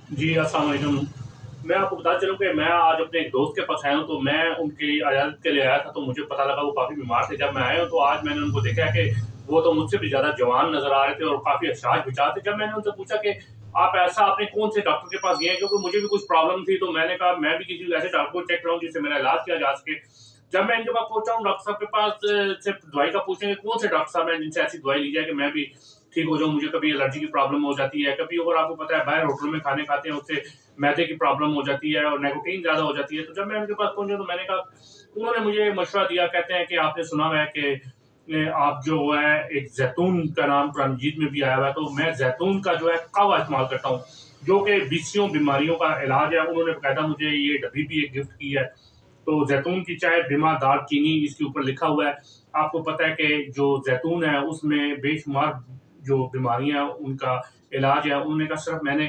जी, अस्सलाम वालेकुम। मैं आपको बताना चलूँ कि मैं आज अपने एक दोस्त के पास आया हूँ, तो मैं उनकी इजाज़त के लिए आया था, तो मुझे पता लगा वो काफ़ी बीमार थे। जब मैं आया हूँ, तो आज मैंने उनको देखा है कि वो तो मुझसे भी ज़्यादा जवान नज़र आ रहे थे और काफ़ी अशाश-मिजाज थे। जब मैंने उनसे पूछा कि आप ऐसा आपने कौन-से डॉक्टर के पास गए हैं? क्योंकि मुझे भी कुछ प्रॉब्लम थी, तो मैंने कहा मैं भी किसी ऐसे डॉक्टर को चेक कराऊँ जिससे मेरा इलाज किया जा सके। जब मैं इनके पास पहुँचा हूँ डॉक्टर साहब के पास सिर्फ़ दवाई का पूछे कि कौन से डॉक्टर साहब हैं जिनसे ऐसी दवाई ली जाए कि मैं भी ठीक हो जाऊँ। मुझे कभी एलर्जी की प्रॉब्लम हो जाती है, कभी और आपको पता है बाहर होटल में खाने खाते हैं उससे मैदे की प्रॉब्लम हो जाती है और निकोटीन ज़्यादा हो जाती है। तो जब मैं उनके पास पहुँचा तो मैंने कहा उन्होंने मुझे मशवरा दिया, कहते हैं कि आपने सुना हुआ है कि आप जो है एक ज़ैतून का नाम कुरान मजीद में भी आया हुआ है, तो मैं ज़ैतून का जो है कहवा इस्तेमाल करता हूँ, जो कि 20 बीमारियों का इलाज है। उन्होंने बाकायदा मुझे ये डब्बी भी एक गिफ्ट की है। तो ज़ैतून की चाय बिना दालचीनी इसके ऊपर लिखा हुआ है। आपको पता है कि जो ज़ैतून है उसमें बेशुमार जो बीमारियाँ उनका इलाज है। उन्होंने कहा सिर्फ़ मैंने